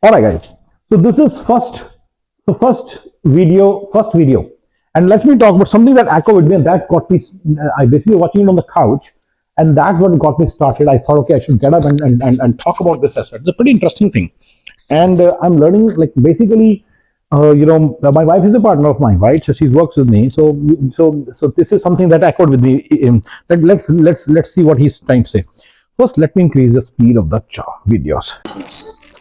All right, guys. So this is first video, and let me talk about something that echoed with me, and that got me. I basically watching it on the couch, and that's what got me started. I thought, okay, I should get up and talk about this aspect. It's a pretty interesting thing, and I'm learning like basically. My wife is a partner of mine, right? So she works with me. So this is something that echoed with me. That let's see what he's trying to say. First, let me increase the speed of the videos.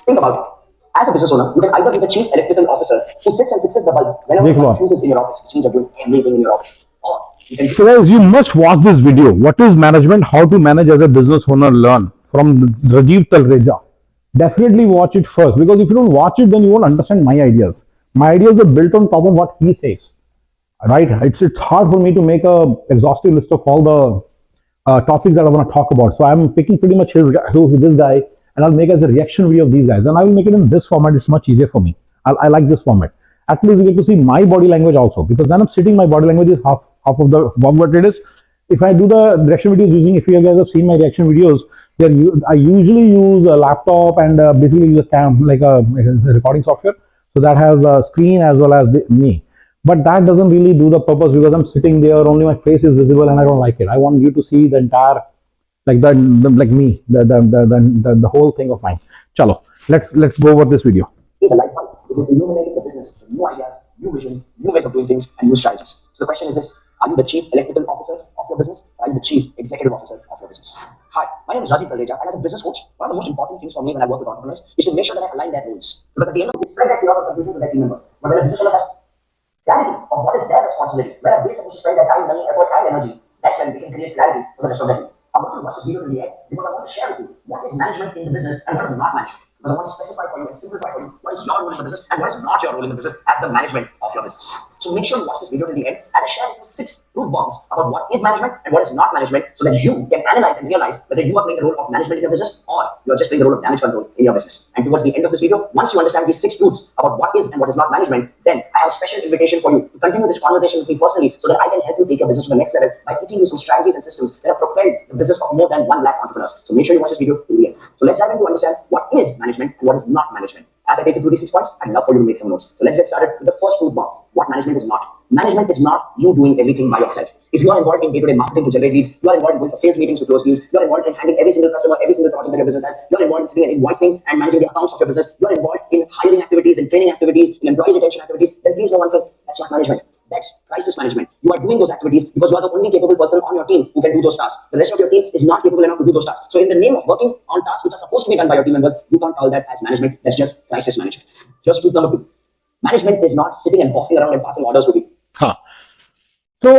Think about it. As a business owner, you can either be the chief electrical officer who sits and fixes the bulb whenever one fuses in your office, which means you're doing everything in your office. Or you can. So guys, you must watch this video. What is management? How to manage as a business owner? Learn from Rajiv Talreja. Definitely watch it first, because if you don't watch it, then you won't understand my ideas. My ideas are built on top of what he says. Right? It's hard for me to make a exhaustive list of all the topics that I want to talk about. So I'm picking pretty much this guy, and I'll make as a reaction video of these guys, and I will make it in this format. It's much easier for me. I like this format. At least you get to see my body language also, because when I'm sitting, my body language is half of what it is. If I do the reaction videos using, if you guys have seen my reaction videos, I usually use a laptop and basically use a like a recording software, so that has a screen as well as me. But that doesn't really do the purpose, because I'm sitting there, only my face is visible, and I don't like it. I want you to see the entire, like like me, the whole thing of mine. Chalo, let's go over this video. It's a light bulb. It is illuminating the business with new ideas, new vision, new ways of doing things, and new strategies. So the question is this: are you the chief electrical officer of your business, or are you the chief executive officer of your business? Hi, my name is Rajiv Talreja, and as a business coach, one of the most important things for me when I work with entrepreneurs is to make sure that I align their goals. Because at the end of the day, spread that chaos and confusion to their team members. But when a business owner has clarity of what is their responsibility, where are they supposed to spend their time, money, effort, and energy, that's when they can create clarity for the rest of their team. I want to watch this video to the end because I want to share with you what is management in the business and what is not management. Because I want to specify for you and simplify for you what is your role in the business and what is not your role in the business as the management of your business. So make sure you watch this video to the end as I share with you 6 truth bombs about what is management and what is not management, so that you can analyze and realize whether you are playing the role of management in your business or you are just playing the role of damage control in your business. And towards the end of this video, once you understand these 6 truths about what is and what is not management, then I have a special invitation for you to continue this conversation with me personally, so that I can help you take your business to the next level by teaching you some strategies and systems that have propelled the business of more than 1 lakh entrepreneurs. So make sure you watch this video to the end. So let's dive into understand what is management and what is not management. As I take you through these 6 points, I'd love for you to make some notes. So let's get started with the first truth bomb: what management is not. Management is not you doing everything by yourself. If you are involved in day-to-day marketing to generate leads, you are involved in going for sales meetings to close deals, you are involved in handling every single customer, every single project that your business has, you are involved in sitting and invoicing and managing the accounts of your business, you are involved in hiring activities, in training activities, in employee retention activities, then please know one thing: that's not management. That's crisis management. You are doing those activities because you are the only capable person on your team who can do those tasks. The rest of your team is not capable enough to do those tasks. So in the name of working on tasks which are supposed to be done by your team members, you can't call that as management. That's just crisis management. Just truth number 2. Management is not sitting and bossing around and passing orders to you. So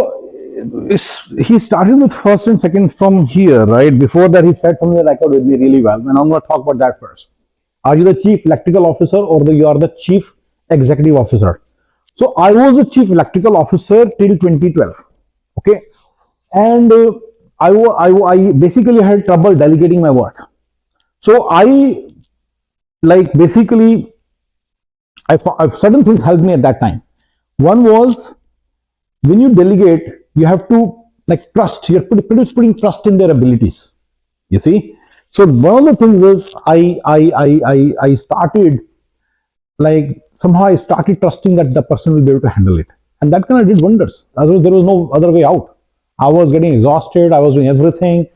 he started with first and second from here, right? Before that, he said something that I could really, really well. And I'm going to talk about that first. Are you the chief electrical officer or you are the chief executive officer? So I was a chief electrical officer till 2012. Okay, and I basically had trouble delegating my work. So I certain things helped me at that time. One was, when you delegate, you have to trust. You're putting trust in their abilities. You see. So one of the things is I started somehow I started trusting that the person will be able to handle it, and that kind of did wonders. There was no other way out. I was getting exhausted. I was doing everything.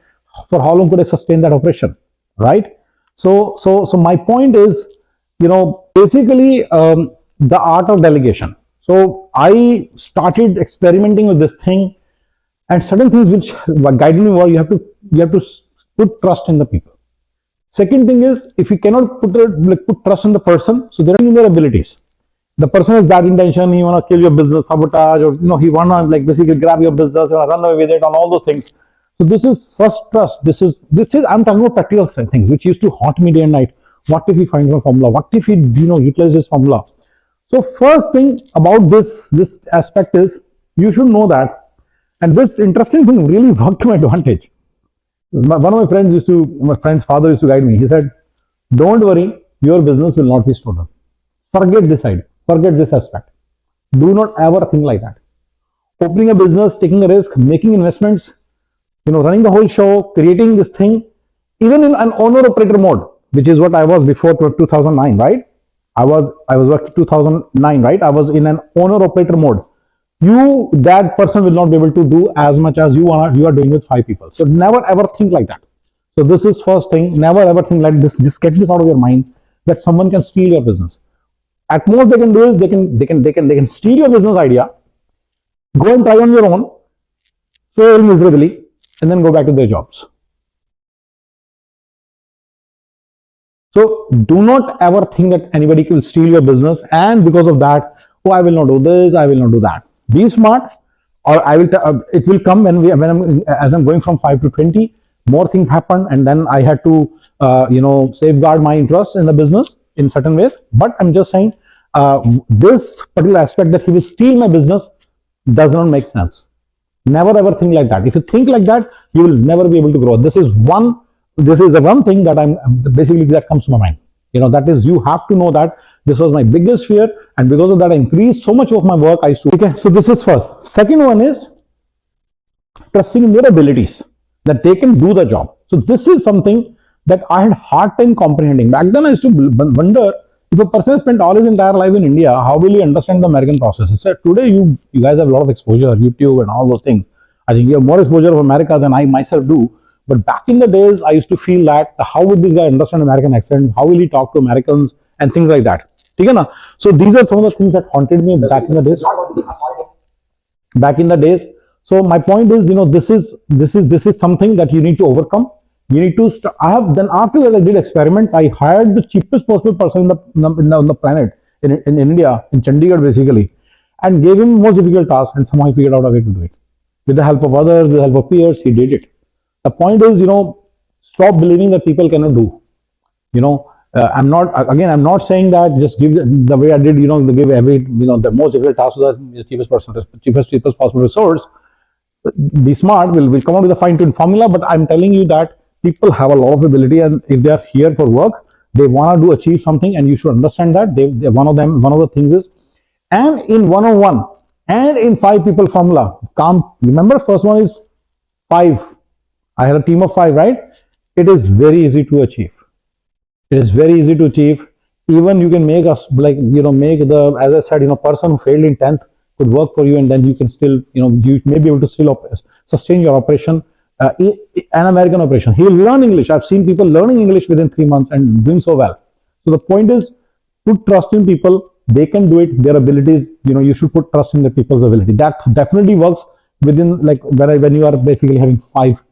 For how long could I sustain that operation, right? So my point is, basically the art of delegation. So I started experimenting with this thing, and certain things which guided me were you have to put trust in the people. Second thing is, if you cannot put trust in the person, so they're in their abilities. The person has bad intention, he wanna kill your business, sabotage, or he wanna basically grab your business, run away with it, on all those things. So this is first trust. This is I'm talking about practical things which used to haunt me day and night. What if he finds a formula? What if he utilizes this formula? So first thing about this aspect is, you should know that, and this interesting thing really worked to my advantage. One of my friend's father used to guide me. He said, don't worry, your business will not be stolen. Forget this side, forget this aspect. Do not ever think like that. Opening a business, taking a risk, making investments, running the whole show, creating this thing, even in an owner-operator mode, which is what I was before 2009, right? I was working 2009, right? I was in an owner operator mode. That person will not be able to do as much as you are doing with 5 people. So never ever think like that. So this is first thing. Never ever think like this. Just get this out of your mind that someone can steal your business. At most they can do is they can steal your business idea, go and try on your own, fail miserably, and then go back to their jobs. So do not ever think that anybody will steal your business, and because of that, oh, I will not do this, I will not do that. Be smart, or I will. It will come when I'm as I'm going from 5 to 20. More things happen, and then I had to safeguard my interests in the business in certain ways. But I'm just saying this particular aspect that he will steal my business does not make sense. Never ever think like that. If you think like that, you will never be able to grow. This is the one thing that I'm basically that comes to my mind. That is, you have to know that this was my biggest fear, and because of that I increased so much of my work. I used to. Okay, so this is first. Second one is trusting in their abilities, that they can do the job. So this is something that I had hard time comprehending. Back then I used to wonder, if a person has spent all his entire life in India, how will he understand the American processes? So today you guys have a lot of exposure, YouTube and all those things. I think you have more exposure of America than I myself do. But back in the days, I used to feel that how would this guy understand American accent? How will he talk to Americans and things like that? So these are some of the things that haunted me back in the days. So my point is, this is something that you need to overcome. You need to. I have then after that I did experiments. I hired the cheapest possible person on the planet in India, in Chandigarh basically, and gave him most difficult task, and somehow he figured out a way to do it. With the help of others, with the help of peers, he did it. The point is, stop believing that people cannot do. I'm not saying that just give the way I did, give the most difficult task to the cheapest possible resource. Be smart, we'll come up with a fine-tuned formula, but I'm telling you that people have a lot of ability, and if they are here for work, they want to achieve something, and you should understand that. One of the things is, and in 101 and in 5 people formula, remember, first one is 5. I had a team of 5, right? It is very easy to achieve. It is very easy to achieve. Even you can make us as I said, person who failed in 10th could work for you, and then you can still, you may be able to still sustain your operation, an American operation. He will learn English. I've seen people learning English within 3 months and doing so well. So the point is, put trust in people. They can do it. Their abilities, you should put trust in the people's ability. That definitely works within, like, when you are basically having 5.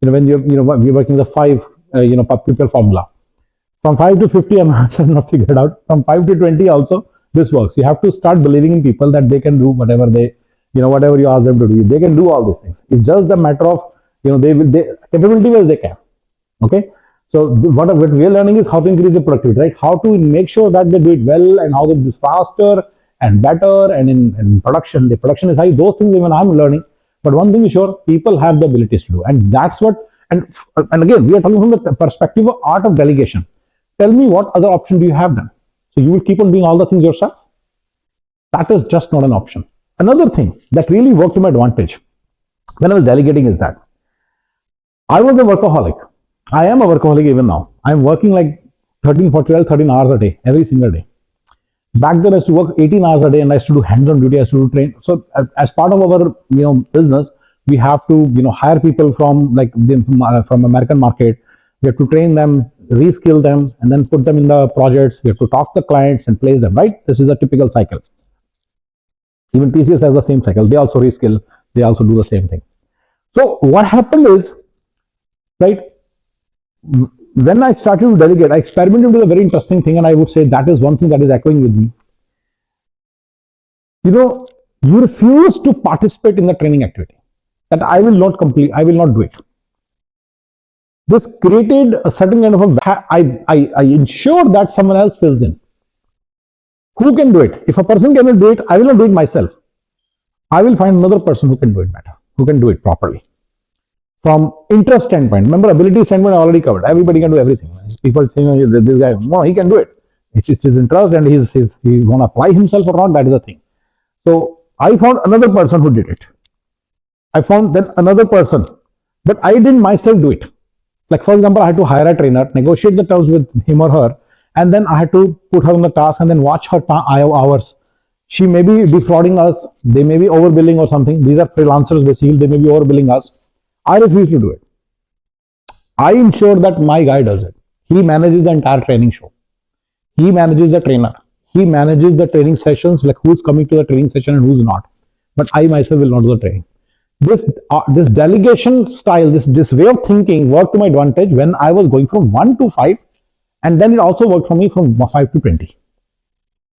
When you're working the 5 people formula. From 5 to 50, I'm not figured out. From 5 to 20 also, this works. You have to start believing in people that they can do whatever whatever you ask them to do. They can do all these things. It's just the matter of, they capability wise they can. Okay. So what we're learning is how to increase the productivity, right? How to make sure that they do it well, and how they do it faster and better, and in production. The production is high. Those things even I'm learning. But one thing is sure, people have the abilities to do, and that's what. And again, we are talking from the perspective of art of delegation. Tell me, what other option do you have then? So you will keep on doing all the things yourself? That is just not an option. Another thing that really worked to my advantage when I was delegating is that I was a workaholic. I am a workaholic even now. I'm working like 13 hours a day, every single day. Back then I used to work 18 hours a day, and I used to do hands-on duty. I used to do train. So as part of our business, we have to hire people from from American market. We have to train them, reskill them, and then put them in the projects. We have to talk to the clients and place them, right? This is a typical cycle. Even TCS has the same cycle. They also reskill. They also do the same thing. So what happened is, right, when I started to delegate, I experimented with a very interesting thing, and I would say that is one thing that is echoing with me. You refuse to participate in the training activity. That I will not complete. I will not do it. This created a certain kind of I ensure that someone else fills in. Who can do it? If a person cannot do it, I will not do it myself. I will find another person who can do it better, who can do it properly. From interest standpoint, remember, ability standpoint I already covered. Everybody can do everything. People saying this guy, no, he can do it. It's his interest, and he's going to apply himself or not. That is the thing. So I found another person who did it. I found then another person, but I didn't myself do it. Like, for example, I had to hire a trainer, negotiate the terms with him or her, and then I had to put her on the task and then watch her hours. She may be defrauding us, they may be overbilling or something. These are freelancers basically, they may be overbilling us. I refuse to do it. I ensure that my guy does it. He manages the entire training show. He manages the trainer. He manages the training sessions, like who's coming to the training session and who's not. But I myself will not do the training. This delegation style, this way of thinking worked to my advantage when I was going from 1 to 5, and then it also worked for me from 5 to 20.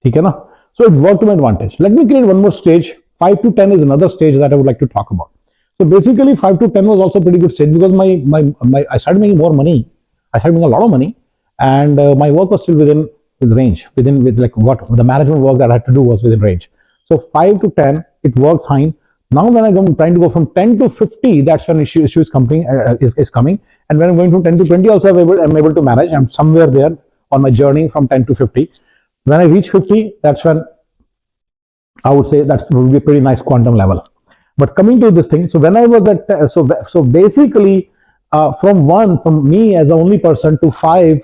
Okay, na? So it worked to my advantage. Let me create one more stage. 5 to 10 is another stage that I would like to talk about. So basically 5 to 10 was also a pretty good stage because my I started making more money. I started making a lot of money, and my work was still within range, with like what the management work that I had to do was within range. So 5 to 10, it worked fine. Now when I'm trying to go from 10 to 50, that's when issue is coming. And when I'm going from 10 to 20, also I'm able to manage. I'm somewhere there on my journey from 10 to 50. When I reach 50, that's when I would say that would be a pretty nice quantum level. But coming to this thing, so when I was at so basically from me as the only person to 5,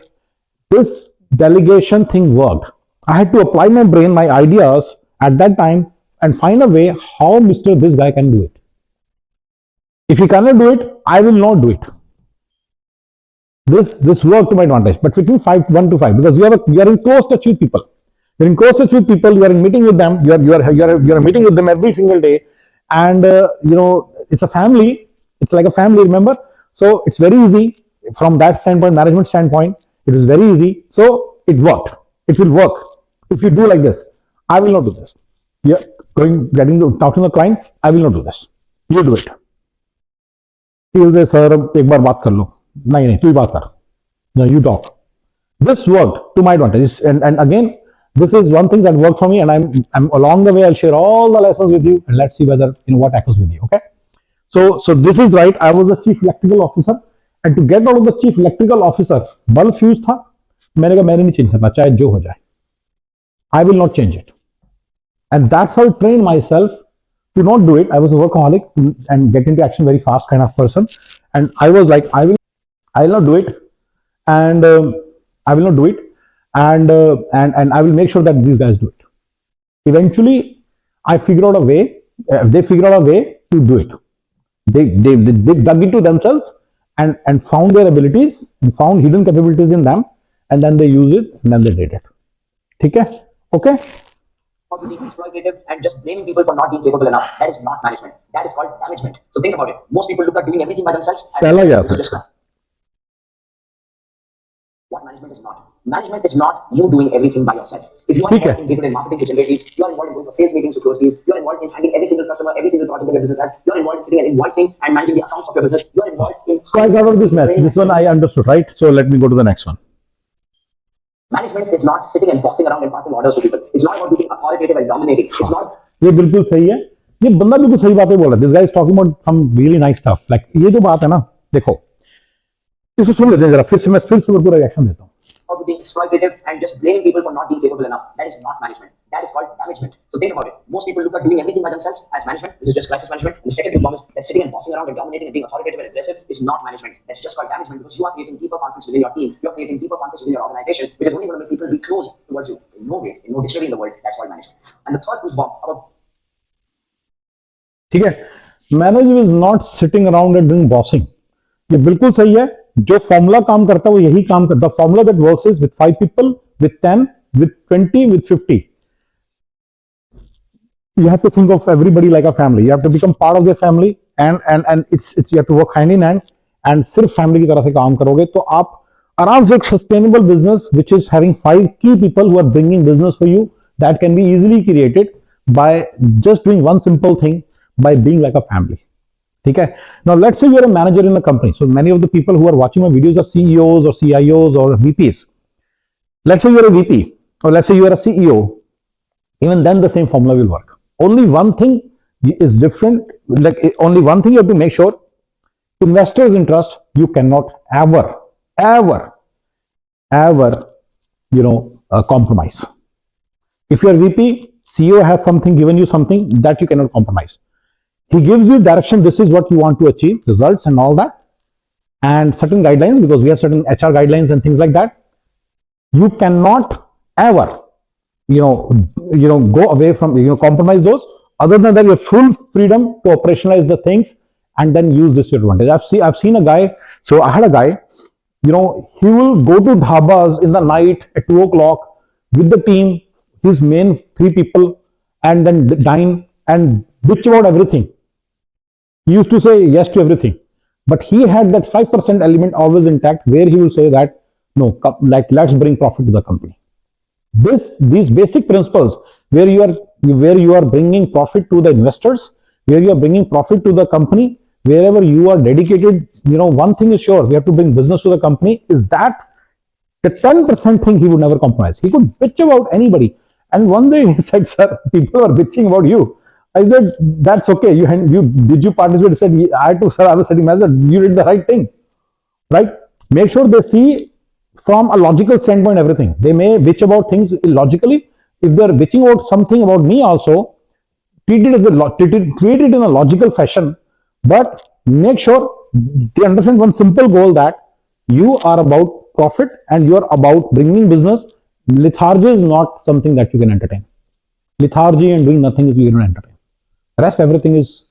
this delegation thing worked. I had to apply my brain, my ideas at that time, and find a way how Mr. This guy can do it. If he cannot do it, I will not do it. This worked to my advantage. But between 1 to 5, because you are in close touch with people. You're in close touch with people. You are in meeting with them. You're meeting with them every single day, and it's a family. It's like a family. Remember, so it's very easy from that standpoint, management standpoint. It is very easy. So it worked. It will work if you do like this. I will not do this. Yeah, talking to the client. I will not do this. You do it. He will say, sir, एक बार बात कर लो. नहीं, तू ही बात कर. No, you talk. This worked to my advantage. And again, this is one thing that worked for me, and I'm along the way. I'll share all the lessons with you, and let's see whether what echoes with you. Okay. So this is right. I was the chief electrical officer, and to get out of the chief electrical officer, bulb fuse था. मैंने कहा मैंने नहीं change करना, चाहे जो हो जाए. I will not change it. And that's how I trained myself to not do it. I was a workaholic and get into action very fast kind of person. And I was like, I will not do it. And I will not do it. And I will make sure that these guys do it. Eventually, I figured out a way. They figured out a way to do it. They dug into themselves and found their abilities and found hidden capabilities in them. And then they used it and then they did it. Okay? Or being exploitative and just blaming people for not being capable enough. That is not management. That is called damagement. So think about it. Most people look at doing everything by themselves as what management is not. Management is not you doing everything by yourself. If you are involved in day-to-day marketing to generate leads, you are involved in going for sales meetings to close deals, you are involved in handling every single customer, every single project that your business has, you are involved in sitting and invoicing and managing the accounts of your business, you are involved in... So I got all this mess. This one I understood, right? So let me go to the next one. Management is not sitting and bossing around and passing orders to people. It's not about being authoritative and dominating. It's not... ये बिल्कुल सही है. ये बंदा बिल्कुल सही बातें बोल रहा है. This guy is talking about some really nice stuff. Like ये जो बात है ना, देखो, इसको सुन लेते हैं जरा. फिर से पूरा रिएक्शन देता हूँ. Of being exploitative and just blaming people for not being capable enough. That is not management. That is called damagement. So think about it. Most people look at doing everything by themselves as management, which is just crisis management. And the second problem is that sitting and bossing around and dominating and being authoritative and aggressive is not management. That's just called damagement because you are creating deeper conflicts within your team. You are creating deeper conflicts within your organization, which is only going to make people be close towards you. In no way, in no dictionary in the world, that's called management. And the third is about... ठीक है. Manager is not sitting around and doing bossing. ये बिल्कुल सही है. जो formula काम करता है वो यही काम करता है. The formula that works is with 5 people, with 10, with 20, with 50. You have to think of everybody like a family. You have to become part of their family, and it's you have to work hand in hand. And सिर्फ family की तरह से काम करोगे तो आप आराम से एक sustainable business which is having 5 key people who are bringing business for you, that can be easily created by just doing one simple thing, by being like a family. Okay. Now let's say you're a manager in a company. So many of the people who are watching my videos are CEOs or CIOs or VPs. Let's say you're a VP or let's say you're a CEO. Even then the same formula will work. Only one thing is different. Like only one thing you have to make sure: investors' interest you cannot ever compromise. If you're VP, CEO has something, given you something that you cannot compromise. He gives you direction. This is what you want to achieve, results and all that, and certain guidelines, because we have certain HR guidelines and things like that. You cannot ever, go away from, compromise those. Other than that, you have full freedom to operationalize the things and then use this to your advantage. I've seen a guy. So I had a guy, he will go to dhabas in the night at 2 o'clock with the team, his main three people, and then dine and bitch about everything. He used to say yes to everything, but he had that 5% element always intact, where he will say that no, like, let's bring profit to the company. These basic principles, where you are bringing profit to the investors, where you are bringing profit to the company, wherever you are dedicated, one thing is sure, we have to bring business to the company. Is that the 10% thing he would never compromise. He could bitch about anybody. And one day he said, sir, people are bitching about you. I said, that's okay. Did you participate? He said, I too, sir, I was sitting. I said, you did the right thing, right? Make sure they see from a logical standpoint everything. They may bitch about things illogically. If they're bitching about something about me also, treat it in a logical fashion, but make sure they understand one simple goal, that you are about profit and you are about bringing business. Lethargy is not something that you can entertain. Lethargy and doing nothing is you can entertain. Rest everything is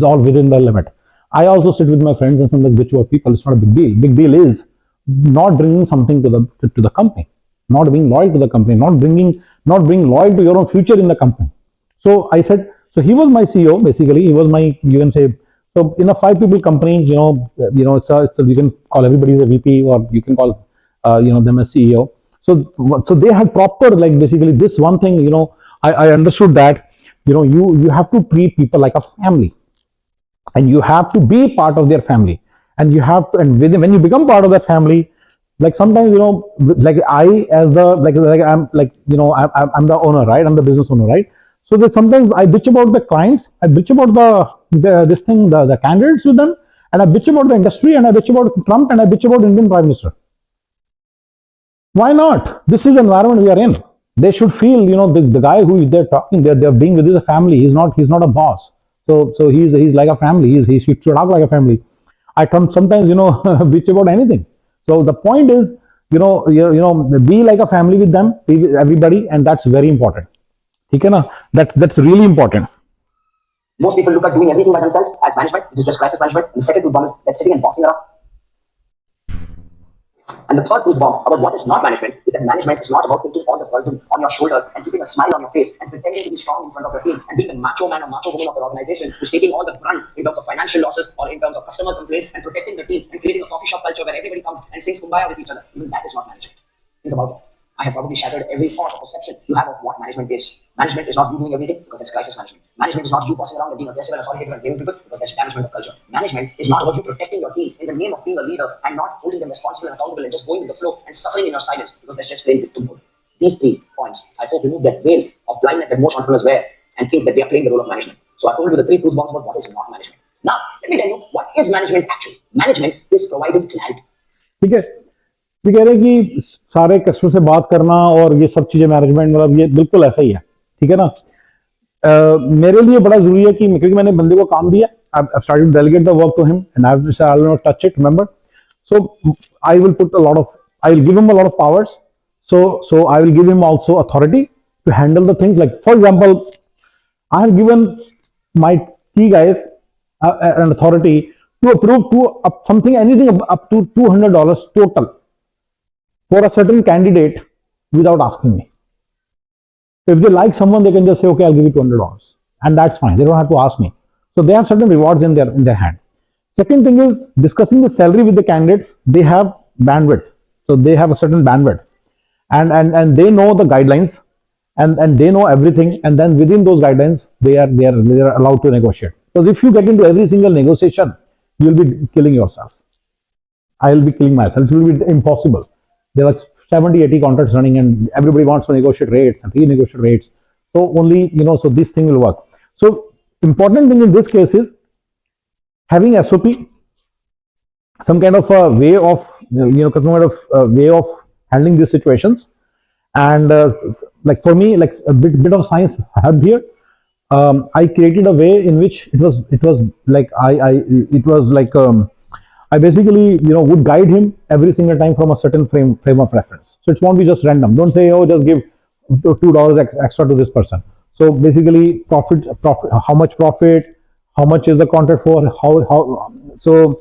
all within the limit. I also sit with my friends and sometimes bitch about people. It's not a big deal. Big deal is not bringing something to the company, not being loyal to the company, not being loyal to your own future in the company. So I said, so he was my CEO basically. He was my, you can say, so in a 5 people company, you can call everybody a VP, or you can call them a CEO. So they had proper, like, basically this one thing. I understood that you have to treat people like a family, and you have to be part of their family, and you have to, and when you become part of that family, like sometimes, like I, as the, like I'm like, I'm the owner, right? I'm the business owner, right? So that sometimes I bitch about the clients, I bitch about the candidates with them, and I bitch about the industry, and I bitch about Trump, and I bitch about Indian Prime Minister. Why not? This is the environment we are in. They should feel, the guy who they're talking, they're being with, is a family. He's not a boss. So he's like a family. He should talk like a family. I come sometimes, bitch about anything. So the point is, be like a family with them, be with everybody, and that's very important. Okay, na? That's really important. Most people look at doing everything by themselves as management, which is just crisis management. And the second truth bomb is that sitting and bossing around. And the third truth bomb about what is not management is that management is not about taking all the burden on your shoulders and keeping a smile on your face and pretending to be strong in front of your team and being the macho man or macho woman of your organization who's taking all the brunt in terms of financial losses or in terms of customer complaints and protecting the team and creating a coffee shop culture where everybody comes and sings kumbaya with each other. Even that is not management. Think about it. I have probably shattered every thought or perception you have of what management is. Management is not you doing everything, because that's crisis management. Management is not you bossing around and being aggressive and authoritative and blaming people, because that's damagement of culture. Management is not about you protecting your team in the name of being a leader and not holding them responsible and accountable and just going with the flow and suffering in your silence, because that's just plain victim mode. These 3 points, I hope, remove that veil of blindness that most entrepreneurs wear and think that they are playing the role of management. So I've told you the 3 truth bombs about what is not management. Now, let me tell you what is management actually. Management is providing clarity. ठीक है, ये कह रहे हैं कि सारे customer से बात करना और ये सब चीजें मैनेजमेंट, मतलब ये बिल्कुल ऐसा ही है. ठीक है ना. मेरे लिए बड़ा जरूरी है कि, क्योंकि मैंने बंदे को काम दिया, I've started to delegate the work to him, and I've said I'll not touch it. Remember, so I will give him a lot of powers. So I will give him also authority to handle the things. Like, for example, I have given my key guys an authority to approve anything up to $200 total for a certain candidate without asking me. If they like someone, they can just say, okay, I'll give you $200, and that's fine. They don't have to ask me. So they have certain rewards in their hand. Second thing is discussing the salary with the candidates. They have bandwidth, so they have a certain bandwidth, and they know the guidelines, and they know everything. And then within those guidelines, they are allowed to negotiate. Because if you get into every single negotiation, you'll be killing yourself. I'll be killing myself. It will be impossible. There are 70, 80 contracts running, and everybody wants to negotiate rates and renegotiate rates. So only, so this thing will work. So important thing in this case is having SOP, some kind of a way of, way of handling these situations. And like for me, like a bit of science helped here. I created a way in which it was like I basically, would guide him every single time from a certain frame of reference. So it won't be just random. Don't say, oh, just give $2 extra to this person. So basically, profit, how much profit, how much is the contract for, how. So